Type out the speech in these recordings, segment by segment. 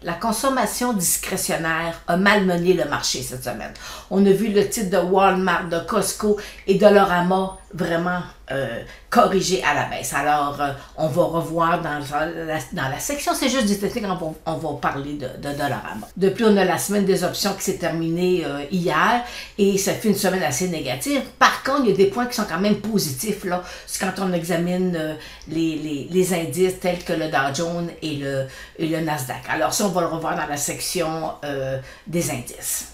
La consommation discrétionnaire a malmené le marché cette semaine. On a vu le titre de Walmart, de Costco et de Dollarama vraiment corrigé à la baisse. Alors, on va revoir dans la section, c'est juste du technique, on va parler de Dollarama. Depuis, on a la semaine des options qui s'est terminée hier et ça fait une semaine assez négative. Par contre, il y a des points qui sont quand même positifs là, quand on examine les indices tels que le Dow Jones et le Nasdaq. Alors ça, on va le revoir dans la section des indices.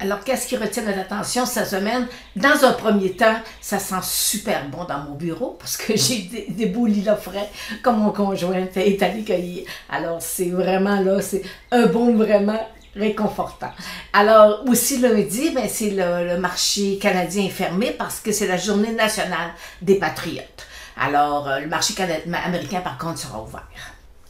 Alors, qu'est-ce qui retient notre attention cette semaine? Dans un premier temps, ça sent super bon dans mon bureau parce que j'ai des beaux lilas frais comme mon conjoint est allé cueillir. Alors, c'est vraiment là, c'est un baume vraiment réconfortant. Alors, aussi lundi, ben, c'est le marché canadien est fermé parce que c'est la journée nationale des patriotes. Alors, le marché américain, par contre, sera ouvert.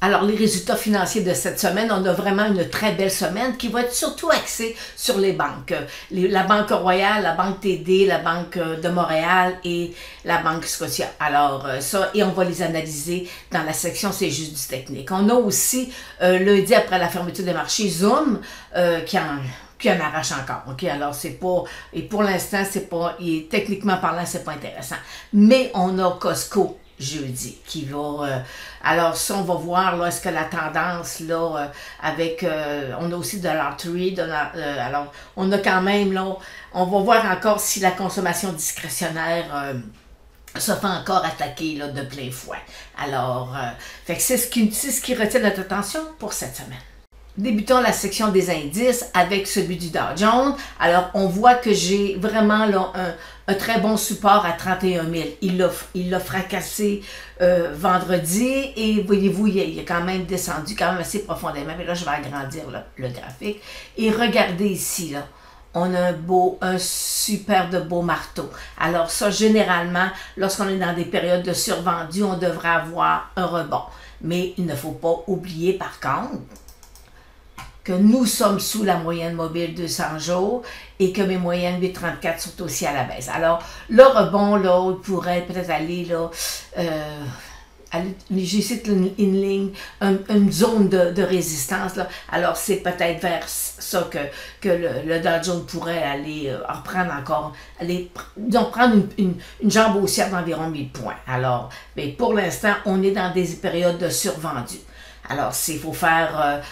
Alors, les résultats financiers de cette semaine, on a vraiment une très belle semaine qui va être surtout axée sur les banques. La Banque Royale, la Banque TD, la Banque de Montréal et la Banque Scotia. Alors, ça, et on va les analyser dans la section C'est juste du technique. On a aussi, lundi après la fermeture des marchés, Zoom qui en arrache encore. OK? Alors, c'est pas... Et pour l'instant, c'est pas... techniquement parlant, c'est pas intéressant. Mais on a Costco jeudi qui va... alors ça, on va voir, là, est-ce que la tendance, là, avec... on a aussi Dollar Tree, alors on a quand même, là, on va voir encore si la consommation discrétionnaire... se fait encore attaquer là, de plein fouet. Alors, fait que c'est ce qui retient notre attention pour cette semaine. Débutons la section des indices avec celui du Dow Jones. Alors, on voit que j'ai vraiment là, un très bon support à 31 000. Il l'a fracassé vendredi et voyez-vous, il a quand même descendu quand même assez profondément. Mais là, je vais agrandir le graphique. Et regardez ici, là. On a un super de beau marteau. Alors ça, généralement, lorsqu'on est dans des périodes de survendu, on devrait avoir un rebond. Mais il ne faut pas oublier, par contre, que nous sommes sous la moyenne mobile 200 jours et que mes moyennes 8,34 sont aussi à la baisse. Alors, le rebond, là, il pourrait peut-être aller, là, j'ai ici une ligne, une zone de résistance, là. Alors, c'est peut-être vers ça que le Dow Jones pourrait aller reprendre encore, donc prendre une jambe haussière d'environ 1000 points. Alors, mais pour l'instant, on est dans des périodes de survendu. Alors, il faut faire...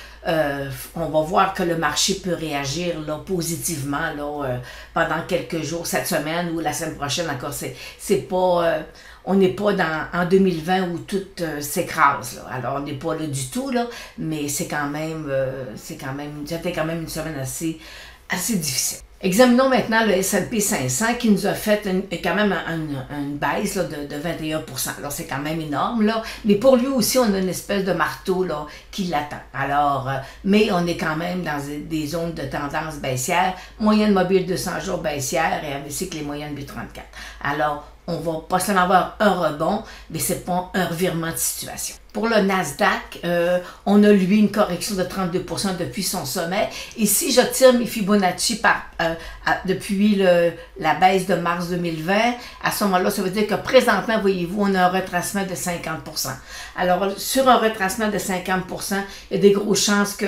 on va voir que le marché peut réagir là, positivement là, pendant quelques jours, cette semaine ou la semaine prochaine encore. C'est pas... on n'est pas en 2020 où tout s'écrase. Alors, on n'est pas là du tout, là, mais c'était quand même une semaine assez difficile. Examinons maintenant le S&P 500 qui nous a fait quand même une baisse là, de 21 %. Alors, c'est quand même énorme, là. Mais pour lui aussi, on a une espèce de marteau là, qui l'attend. Alors, mais on est quand même dans des zones de tendance baissière. Moyenne mobile 200 jours baissière et ainsi que les moyennes 8,34. Alors, on va pas seulement avoir un rebond, mais c'est pas un revirement de situation. Pour le Nasdaq, on a lui une correction de 32 % depuis son sommet. Et si je tire mes Fibonacci depuis la baisse de mars 2020, à ce moment-là, ça veut dire que présentement, voyez-vous, on a un retracement de 50 %. Alors, sur un retracement de 50 %, il y a des grosses chances que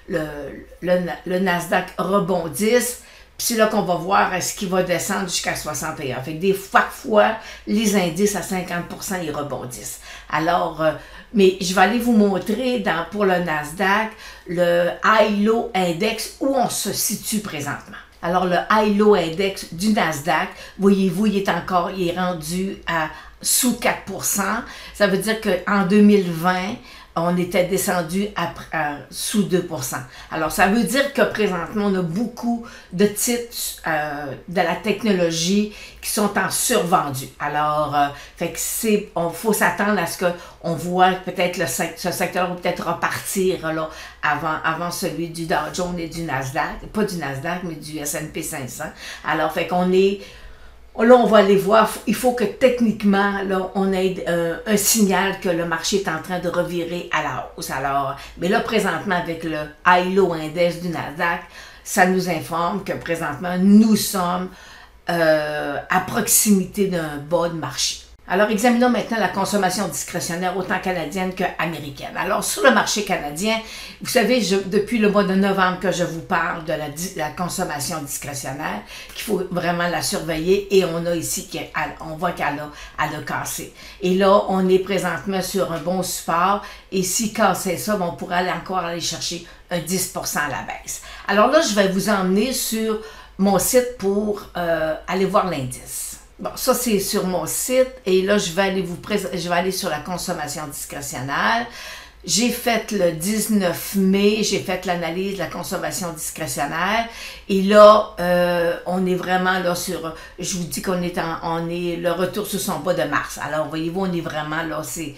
le Nasdaq rebondisse. Puis c'est là qu'on va voir est-ce qu'il va descendre jusqu'à 61. Fait que des fois, les indices à 50 % ils rebondissent. Alors, mais je vais aller vous montrer pour le Nasdaq, le High-Low Index, où on se situe présentement. Alors, le High-Low Index du Nasdaq, voyez-vous, il est rendu à sous 4 %. Ça veut dire qu'en 2020, on était descendu sous 2 %. Alors, ça veut dire que présentement, on a beaucoup de titres de la technologie qui sont en survendu. Alors, fait que faut s'attendre à ce qu'on voit peut-être ce secteur va peut-être repartir là, avant celui du Dow Jones et du Nasdaq. Pas du Nasdaq, mais du S&P 500. Alors, fait qu'on est... Là, on va aller voir, il faut que techniquement, là, on ait un signal que le marché est en train de revirer à la hausse. Alors, mais là, présentement, avec le High-Low Index du Nasdaq, ça nous informe que présentement, nous sommes à proximité d'un bas de marché. Alors, examinons maintenant la consommation discrétionnaire autant canadienne qu'américaine. Alors, sur le marché canadien, vous savez, depuis le mois de novembre que je vous parle de la consommation discrétionnaire, qu'il faut vraiment la surveiller et on a ici, on voit qu'elle a cassé. Et là, on est présentement sur un bon support et si cassait ça, on pourrait encore aller chercher un 10% à la baisse. Alors là, je vais vous emmener sur mon site pour aller voir l'indice. Bon, ça c'est sur mon site et là je vais aller sur la consommation discrétionnaire. J'ai fait le 19 mai, j'ai fait l'analyse de la consommation discrétionnaire et là on est vraiment là sur, je vous dis qu'on est le retour sur son bas de mars. Alors voyez-vous, on est vraiment là, c'est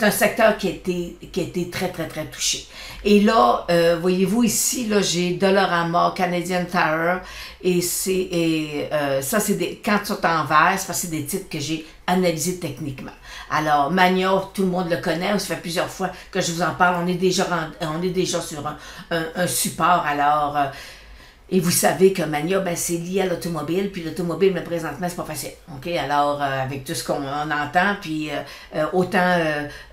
un secteur qui a été très, très, très touché. Et là, voyez-vous ici, là, j'ai Dollarama, Canadian Tire, et ça, c'est quand ils sont en vert, c'est parce que c'est des titres que j'ai analysés techniquement. Alors, Magna, tout le monde le connaît, ça fait plusieurs fois que je vous en parle, on est déjà sur un support, alors... et vous savez que Magna, ben, c'est lié à l'automobile, puis l'automobile, mais présentement, c'est pas facile. OK? Alors, avec tout ce qu'on entend, puis autant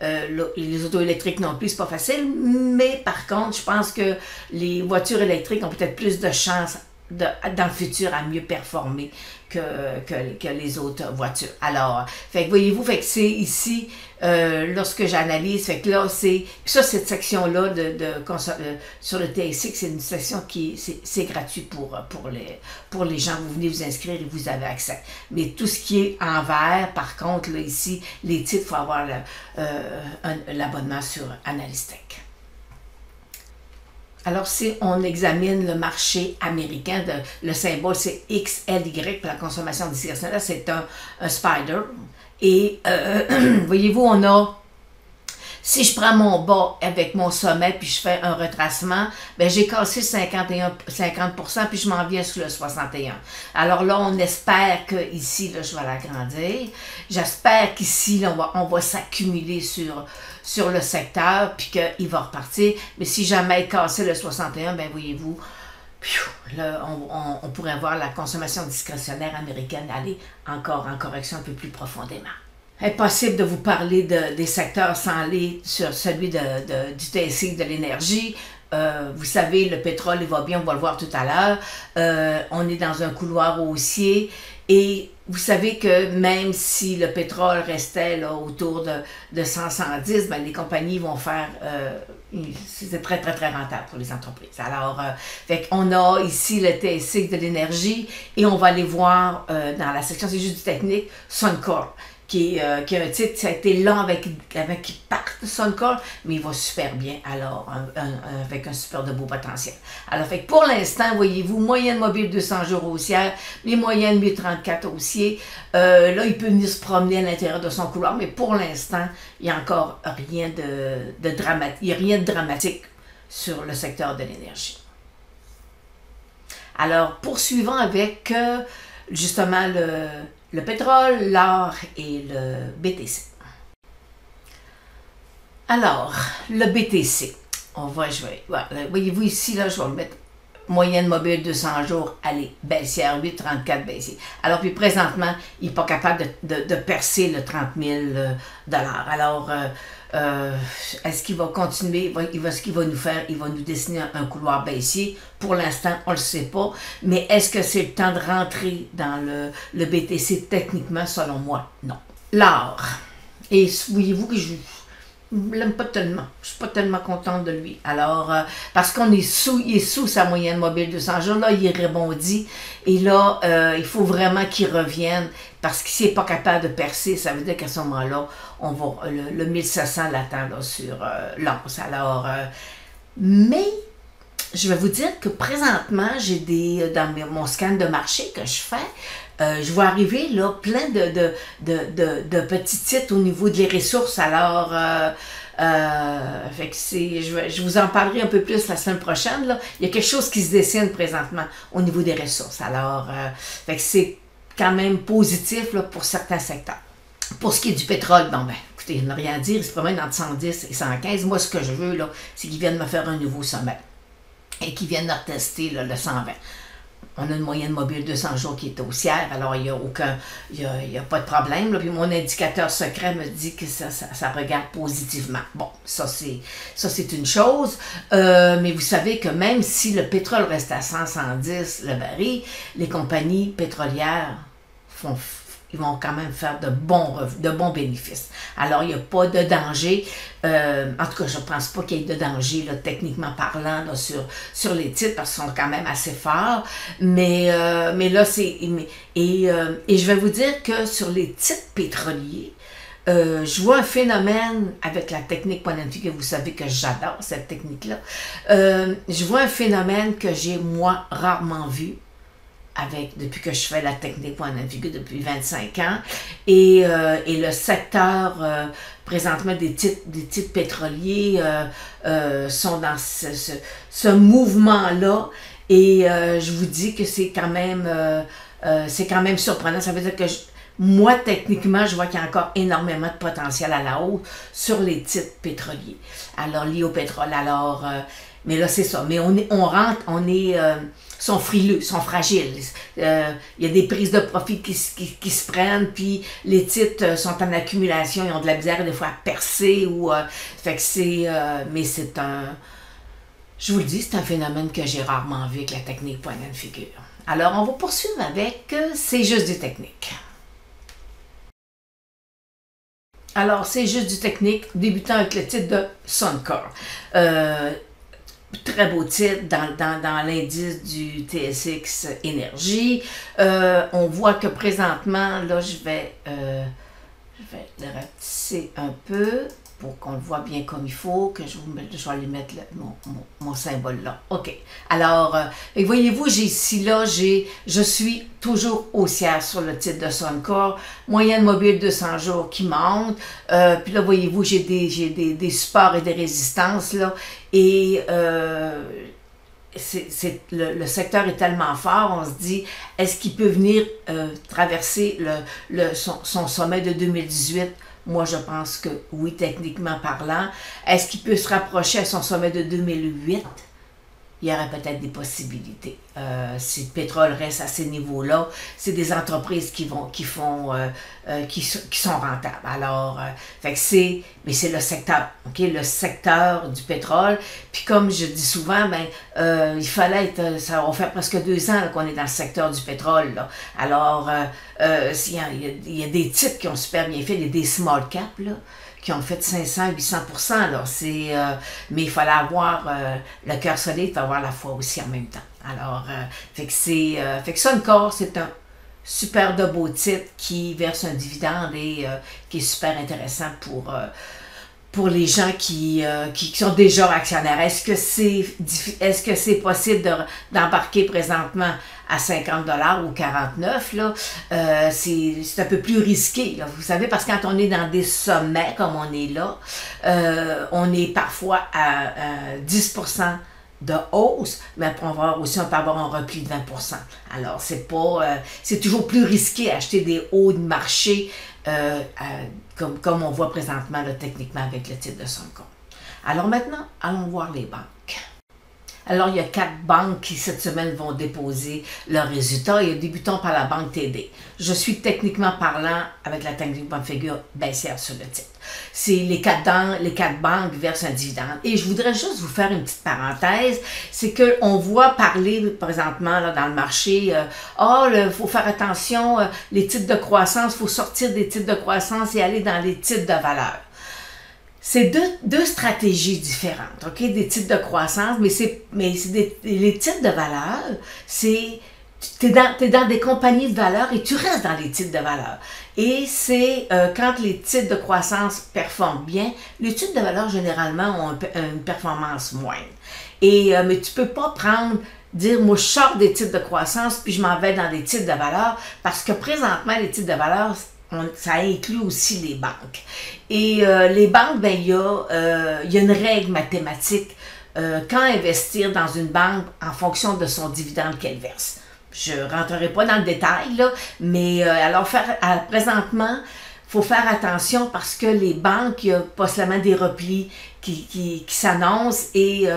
les autos électriques non plus, c'est pas facile, mais par contre, je pense que les voitures électriques ont peut-être plus de chances dans le futur à mieux performer que les autres voitures. Alors, fait que voyez-vous, fait que c'est ici, lorsque j'analyse, fait que là, ça, cette section-là sur le TSX, c'est une section c'est gratuit pour les gens. Vous venez vous inscrire et vous avez accès. Mais tout ce qui est en vert, par contre, là, ici, les titres, il faut avoir l'abonnement sur Analystech. Alors, si on examine le marché américain, le symbole c'est XLY pour la consommation discrétionnaire, c'est un spider. Et voyez-vous, on a, si je prends mon bas avec mon sommet puis je fais un retracement, ben j'ai cassé 50%, puis je m'en viens sur le 61. Alors là, on espère que ici, là, je vais l'agrandir. J'espère qu'ici, là, on va s'accumuler sur le secteur, puis qu'il va repartir. Mais si jamais il cassait le 61, ben voyez-vous, là, on pourrait voir la consommation discrétionnaire américaine aller encore en correction un peu plus profondément. Impossible de vous parler des secteurs sans aller sur celui du TSX de l'énergie. Vous savez, le pétrole, il va bien, on va le voir tout à l'heure. On est dans un couloir haussier et vous savez que même si le pétrole restait là, autour de 100-110, ben, les compagnies vont faire... c'est très, très, très rentable pour les entreprises. Alors, fait qu'on a ici le TSX de l'énergie et on va aller voir dans la section, c'est juste du technique, Suncor. Qui a un titre, ça a été long avec qu'il parte de Suncor, mais il va super bien, alors, avec un super de beau potentiel. Alors, fait que pour l'instant, voyez-vous, moyenne mobile 200 jours haussière, les moyennes 1034 haussiers. Là, il peut venir se promener à l'intérieur de son couloir, mais pour l'instant, il n'y a encore rien de dramatique. Il n'y a rien de dramatique sur le secteur de l'énergie. Alors, poursuivons avec justement le pétrole, l'or et le BTC. Alors, le BTC, voyez-vous ici, là, je vais le mettre moyenne mobile 200 jours, allez, baissière, 8,34 baissier. Alors, puis présentement, il n'est pas capable de percer le 30 000 $. Alors, est-ce qu'il va continuer, ce qu'il va nous faire, il va nous dessiner un couloir baissier. Pour l'instant, on ne le sait pas, mais est-ce que c'est le temps de rentrer dans le BTC techniquement? Selon moi, non. L'or, et voyez-vous que je ne l'aime pas tellement, je ne suis pas tellement contente de lui. Alors, parce qu'il est sous sa moyenne mobile 200 jours, là, il rebondit, et là, il faut vraiment qu'il revienne, parce qu'il n'est pas capable de percer, ça veut dire qu'à ce moment-là, on va, le 1700 l'attend là, sur l'once. Alors, mais, je vais vous dire que présentement, j'ai dans mon scan de marché que je fais, je vois arriver là, plein de petits titres au niveau des ressources. Alors, fait que je vous en parlerai un peu plus la semaine prochaine. Là. Il y a quelque chose qui se dessine présentement au niveau des ressources. Alors, fait que c'est quand même positif là, pour certains secteurs. Pour ce qui est du pétrole, bon ben, écoutez, il n'y a rien à dire, il se promène entre 110 et 115. Moi, ce que je veux, là, c'est qu'ils viennent me faire un nouveau sommet et qu'ils viennent retester là, le 120. on a une moyenne mobile 200 jours qui est haussière, alors il n'y a pas de problème. Là. Puis mon indicateur secret me dit que ça regarde positivement. Bon, ça c'est une chose. Mais vous savez que même si le pétrole reste à 110 le baril, les compagnies pétrolières ils vont quand même faire de bons bénéfices. Alors, il n'y a pas de danger. En tout cas, je ne pense pas qu'il y ait de danger, là, techniquement parlant, là, sur les titres, parce qu'ils sont quand même assez forts. Mais là, et je vais vous dire que sur les titres pétroliers, je vois un phénomène avec la technique point and figure, vous savez que j'adore cette technique-là. Je vois un phénomène que j'ai, moi, rarement vu. Depuis que je fais la technique point and figure depuis 25 ans, et le secteur présentement des titres pétroliers sont dans ce mouvement-là, et je vous dis que c'est quand même surprenant. Ça veut dire que moi, techniquement, je vois qu'il y a encore énormément de potentiel à la hausse sur les titres pétroliers. Alors, liés au pétrole. Alors, mais là, c'est ça. Mais sont frileux, sont fragiles. Il y a des prises de profit qui se prennent, puis les titres sont en accumulation, ils ont de la misère des fois à percer, fait que mais c'est je vous le dis, c'est un phénomène que j'ai rarement vu avec la technique point and figure. Alors, on va poursuivre avec C'est juste du technique. Alors, c'est juste du technique, débutant avec le titre de Suncor. Très beau titre dans l'indice du TSX Énergie. On voit que présentement, là, je vais le rapetisser un peu pour qu'on le voit bien comme il faut, que je vais aller mettre mon symbole là. OK. Alors, voyez-vous, je suis toujours haussière sur le titre de Suncor. Moyenne mobile 200 jours qui monte. Puis là, voyez-vous, j'ai des supports et des résistances là. Et le secteur est tellement fort, on se dit, est-ce qu'il peut venir traverser son sommet de 2018? Moi, je pense que oui, techniquement parlant. Est-ce qu'il peut se rapprocher à son sommet de 2008? Il y aurait peut-être des possibilités. Si le pétrole reste à ces niveaux-là, c'est des entreprises qui sont rentables. Alors, mais c'est le secteur, ok, le secteur du pétrole. Puis comme je dis souvent, il fallait ça va faire presque 2 ans qu'on est dans le secteur du pétrole. Là. Alors, il y a des titres qui ont super bien fait, il y a des small caps là, qui ont fait 500-800%. Mais il fallait avoir le cœur solide, il faut avoir la foi aussi en même temps. Alors, fait que Suncor, c'est un super de beau titre qui verse un dividende et qui est super intéressant pour les gens qui sont déjà actionnaires. Est-ce que c'est possible d'embarquer présentement à 50 $ ou 49 là? C'est un peu plus risqué, là. Vous savez, parce que quand on est dans des sommets comme on est là, on est parfois à 10% de hausse, mais on peut avoir un repli de 20%. Alors, c'est toujours plus risqué d'acheter des hauts de marché comme on voit présentement là, techniquement avec le titre de Suncor. Alors maintenant, allons voir les banques. Alors, il y a 4 banques qui, cette semaine, vont déposer leurs résultats et débutons par la banque TD. Je suis techniquement parlant, avec la technique point and figure, baissière sur le titre. C'est les quatre banques versent un dividende. Et je voudrais juste vous faire une petite parenthèse, c'est qu'on voit parler présentement là, dans le marché, il faut faire attention, les titres de croissance, il faut sortir des titres de croissance et aller dans les titres de valeur. C'est deux stratégies différentes, ok? Des titres de croissance, les titres de valeur, t'es dans des compagnies de valeur et tu restes dans les titres de valeur. Et c'est quand les titres de croissance performent bien, les titres de valeur généralement ont une performance moindre. Mais tu peux pas dire moi je sors des titres de croissance puis je m'en vais dans des titres de valeur parce que présentement les titres de valeur ça inclut aussi les banques. Et les banques, il y a une règle mathématique quand investir dans une banque en fonction de son dividende qu'elle verse. Je ne rentrerai pas dans le détail, là, mais alors présentement, il faut faire attention parce que les banques, il y a pas seulement des replis qui s'annonce et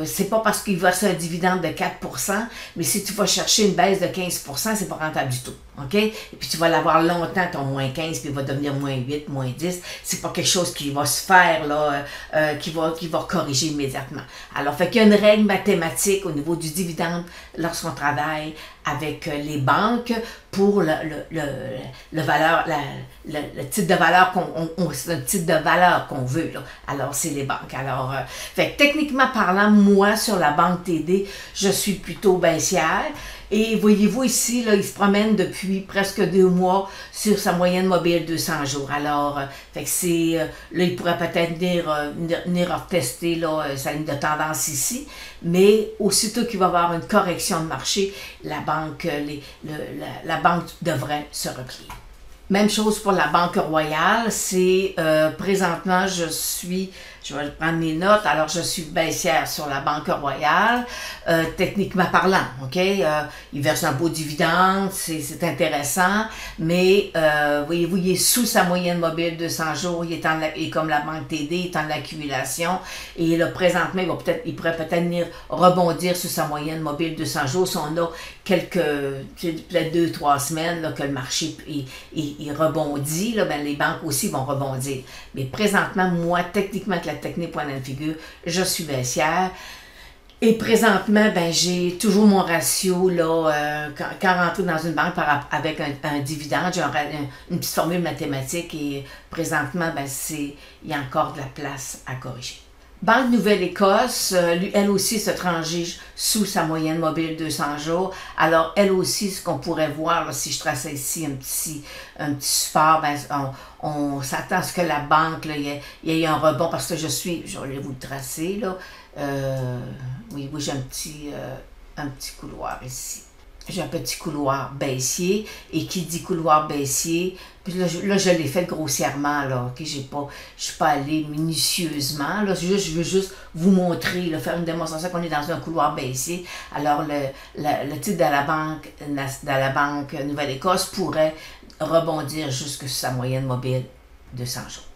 c'est pas parce qu'il verse un dividende de 4%, mais si tu vas chercher une baisse de 15%, c'est pas rentable du tout. OK? Et puis tu vas l'avoir longtemps, ton moins 15, puis il va devenir moins 8, moins 10. C'est pas quelque chose qui va se faire, là, qui va corriger immédiatement. Alors, fait qu'il y a une règle mathématique au niveau du dividende lorsqu'on travaille avec les banques pour le type de valeur c'est un type de valeur qu'on veut, là. Alors, c'est les banques. Alors, fait que techniquement parlant, moi, sur la banque TD, je suis plutôt baissière. Et voyez-vous ici, là, il se promène depuis presque 2 mois sur sa moyenne mobile 200 jours. Alors, fait que c'est, là, il pourrait peut-être venir retester là, sa ligne de tendance ici. Mais aussitôt qu'il va y avoir une correction de marché, la banque devrait se replier. Même chose pour la Banque Royale, c'est présentement, je vais prendre mes notes, alors je suis baissière sur la Banque Royale, techniquement parlant, OK? Il verse un beau dividende, c'est intéressant, mais voyez-vous, il est sous sa moyenne mobile 200 jours, et comme la Banque TD, il est en accumulation, et là, présentement, il pourrait peut-être venir rebondir sur sa moyenne mobile 200 jours si on a peut-être 2-3 semaines là, que le marché il rebondit, là, ben, les banques aussi vont rebondir. Mais présentement, moi, techniquement, avec la technique point de figure, je suis baissière. Et présentement, ben, j'ai toujours mon ratio, là, quand rentrer dans une banque avec un dividende, j'ai une petite formule mathématique et présentement, ben, il y a encore de la place à corriger. Banque Nouvelle-Écosse, elle aussi se transige sous sa moyenne mobile 200 jours. Alors, elle aussi, ce qu'on pourrait voir, là, si je traçais ici un petit support, ben, on s'attend à ce que la banque, là, il y ait un rebond parce que je vais vous le tracer, là. Oui, j'ai un petit couloir ici. J'ai un petit couloir baissier, et qui dit couloir baissier, puis là je l'ai fait grossièrement, là, okay? Je suis pas allée minutieusement, là, je veux juste vous montrer, là, faire une démonstration qu'on est dans un couloir baissier. Alors le titre de la banque Nouvelle-Écosse pourrait rebondir jusque sur sa moyenne mobile de 100 jours.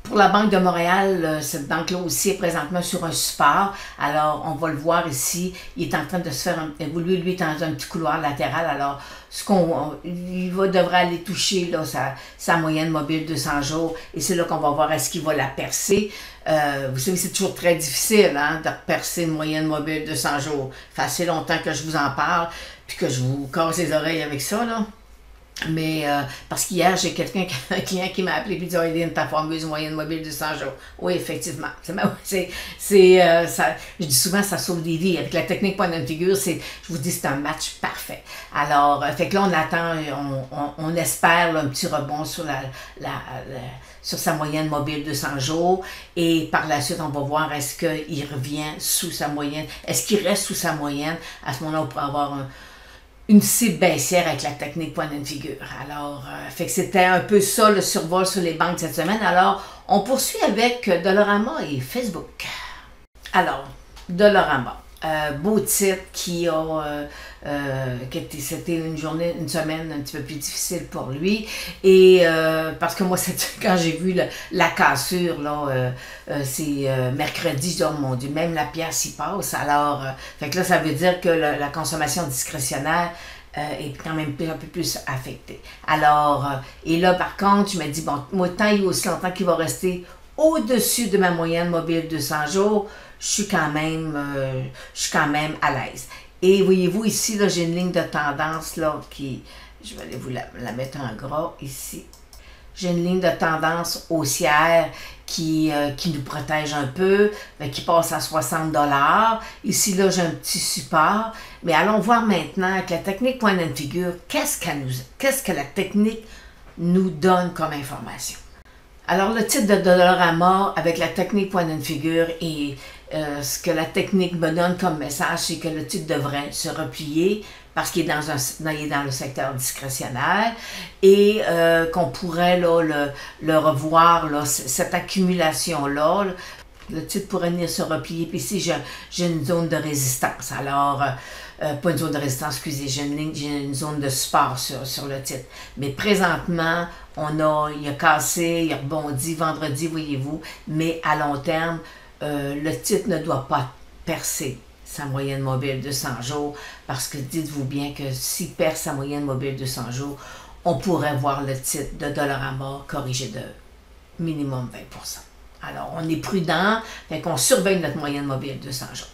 Pour la Banque de Montréal, cette banque-là aussi est présentement sur un support. Alors, on va le voir ici. Il est en train de se faire évoluer. Lui est dans un petit couloir latéral. Alors, il devrait aller toucher là, sa moyenne mobile de 200 jours. Et c'est là qu'on va voir est-ce qu'il va la percer. Vous savez, c'est toujours très difficile hein, de percer une moyenne mobile de 100 jours. Ça fait assez longtemps que je vous en parle, puis que je vous casse les oreilles avec ça, là. Mais parce qu'hier, j'ai un client qui m'a appelé et dit « Aileen, ta fameuse moyenne mobile de 100 jours. » Oui, effectivement. Je dis souvent, ça sauve des vies. Avec la technique point de figure, je vous dis, c'est un match parfait. Alors, fait que là, on attend, on espère là, un petit rebond sur sur sa moyenne mobile de 100 jours. Et par la suite, on va voir est-ce qu'il revient sous sa moyenne. Est-ce qu'il reste sous sa moyenne? À ce moment-là, on pourra avoir une cible baissière avec la technique point de figure. Alors, fait que c'était un peu ça le survol sur les banques cette semaine. Alors, on poursuit avec Dollarama et Facebook. Alors, Dollarama, beau titre qui a c'était une semaine un petit peu plus difficile pour lui. Et parce que moi, quand j'ai vu la cassure, là, c'est mercredi, je dis, oh mon Dieu, même la pièce y passe. Alors, fait que là, ça veut dire que la consommation discrétionnaire est quand même un peu plus affectée. Alors, et là, par contre, je me dis, bon, moi, tant il y a aussi longtemps qu'il va rester au-dessus de ma moyenne mobile de 100 jours, je suis quand même à l'aise. Et voyez-vous ici, là, j'ai une ligne de tendance là, je vais aller vous la mettre en gras ici. J'ai une ligne de tendance haussière qui nous protège un peu, qui passe à 60 $. Ici, là, j'ai un petit support. Mais allons voir maintenant avec la technique point de figure, qu'est-ce que la technique nous donne comme information. Alors, le titre de Dollarama avec la technique point de figure et ce que la technique me donne comme message, c'est que le titre devrait se replier parce qu'il est dans le secteur discrétionnaire et qu'on pourrait là, le revoir, là, cette accumulation-là. Le titre pourrait venir se replier, puis ici j'ai une zone de résistance. Alors, pas une zone de résistance, excusez, j'ai une zone de support sur le titre. Mais présentement, il a cassé, il a rebondi vendredi, voyez-vous, mais à long terme, le titre ne doit pas percer sa moyenne mobile de 100 jours, parce que dites-vous bien que s'il perd sa moyenne mobile de 100 jours, on pourrait voir le titre de Dollarama corriger de minimum 20%. Alors, on est prudent, fait qu'on surveille notre moyenne mobile de 100 jours.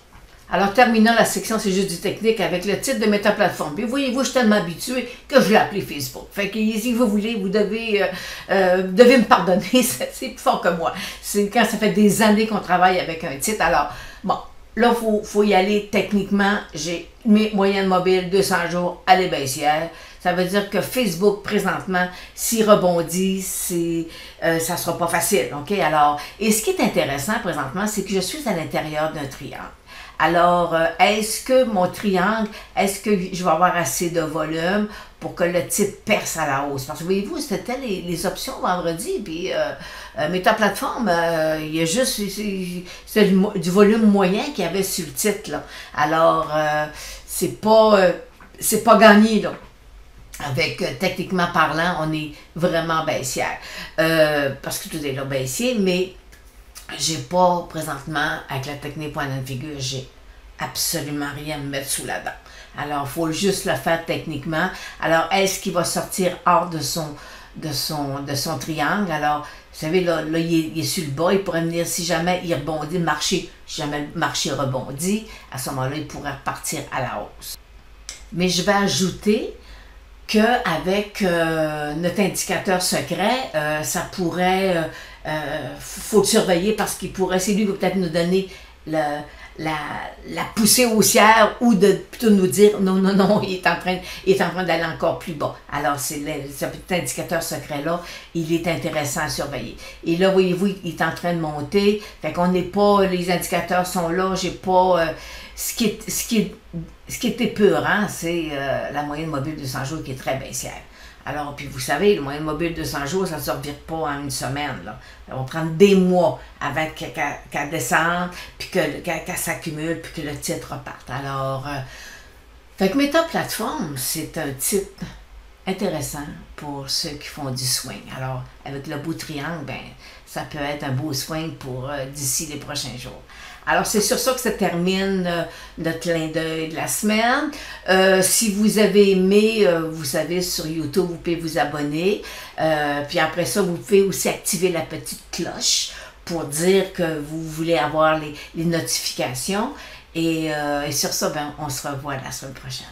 Alors, terminant la section, c'est juste du technique avec le titre de Meta-Plateforme. Puis, voyez-vous, je suis tellement habitué que je l'ai appelé Facebook. Fait que si vous voulez, vous devez me pardonner, c'est plus fort que moi. C'est quand ça fait des années qu'on travaille avec un titre. Alors, bon, là, faut y aller techniquement. J'ai mes moyennes mobiles 200 jours à l'ébaissière. Ça veut dire que Facebook, présentement, s'il rebondit, ça sera pas facile, OK? Alors, et ce qui est intéressant présentement, c'est que je suis à l'intérieur d'un triangle. Alors, est-ce que mon triangle, est-ce que je vais avoir assez de volume pour que le titre perce à la hausse? Parce que voyez-vous, c'était les options vendredi, puis Meta-Plateforme, il y a juste c'est du volume moyen qu'il y avait sur le titre, là. Alors, c'est pas gagné, là. Avec, techniquement parlant, on est vraiment baissière. Parce que tout est là baissier, mais j'ai pas, présentement, avec la technique point and figure, j'ai absolument rien à me mettre sous la dent. Alors, il faut juste le faire techniquement. Alors, est-ce qu'il va sortir hors de son triangle? Alors, vous savez, là il est sur le bas, il pourrait venir, si jamais il rebondit, si jamais le marché rebondit, à ce moment-là, il pourrait repartir à la hausse. Mais je vais ajouter qu'avec notre indicateur secret, ça pourrait, faut le surveiller parce qu'il pourrait, c'est lui qui va peut-être nous donner la poussée haussière ou de plutôt nous dire non, il est en train d'aller encore plus bas. Alors, ce petit indicateur secret-là, il est intéressant à surveiller. Et là, voyez-vous, il est en train de monter. Fait qu'on n'est pas, les indicateurs sont là, j'ai pas. Ce qui est épeurant, c'est la moyenne mobile de 100 jours qui est très baissière. Alors, puis vous savez, la moyenne mobile de 100 jours, ça ne se revire pas en une semaine. Là. Ça va prendre des mois avant qu'elle descende, puis qu'elle s'accumule, puis que le titre reparte. Alors, fait que Meta-Plateforme, c'est un titre intéressant pour ceux qui font du swing. Alors, avec le beau triangle, ben, ça peut être un beau swing pour d'ici les prochains jours. Alors, c'est sur ça que se termine notre clin d'œil de la semaine. Si vous avez aimé, vous savez, sur YouTube, vous pouvez vous abonner. Puis après ça, vous pouvez aussi activer la petite cloche pour dire que vous voulez avoir les notifications. Et sur ça, ben, on se revoit la semaine prochaine.